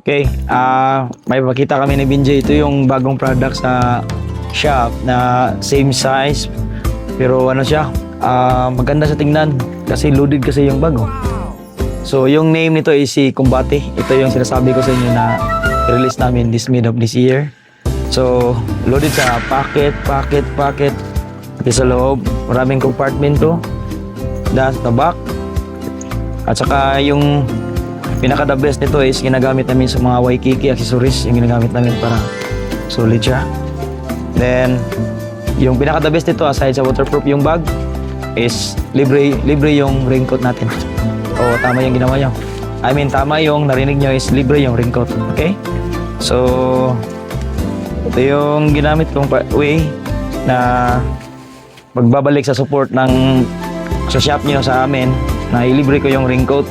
Okay, may pakita kami ni Binjay. Ito yung bagong product sa shop na same size. Pero ano siya, maganda sa tingnan kasi loaded kasi yung bag. Oh. So yung name nito is si Combate. Ito yung sinasabi ko sa inyo na release namin this mid of this year. So loaded sa pocket. Pati sa loob, maraming compartment to. That's the back. At saka yung pinaka the best nito is ginagamit namin sa mga Waikiki accessories, yung ginagamit namin para solid siya. Then yung pinaka the best nito aside sa waterproof yung bag is libre yung raincoat natin. O tama yung ginawa nyo. I mean tama yung narinig nyo is libre yung raincoat. Okay? So ito yung ginamit kong way na magbabalik sa support ng sa shop nyo sa amin na ilibre ko yung raincoat.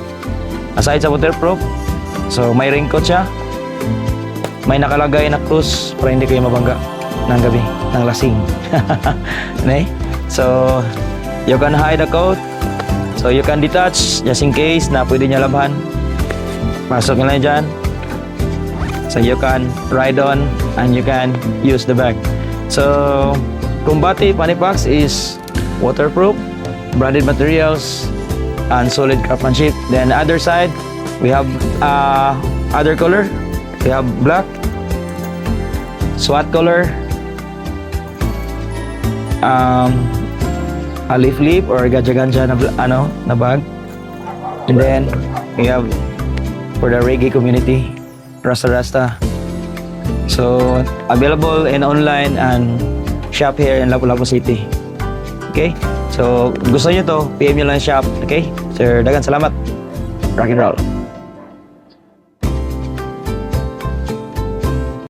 Aside sa waterproof, so may raincoat siya. May nakalagay na cruise para hindi kayo mabangga ng gabi, ng lasing. Okay? So, you can hide the coat. So, you can detach just in case na pwede niya labhan. Pasok nyo lang dyan. So, you can ride on and you can use the bag. So, Combate Panipax is waterproof, branded materials, and solid craftsmanship. Then other side, we have other color. We have black, SWAT color, a leaf or ganja na bag. And then we have for the reggae community, Rasta. So available in online and shop here in Lapu-Lapu City. Okay? So, gusto nyo to, PM nyo lang shop. Okay? Sir, dagan salamat. Rock and roll.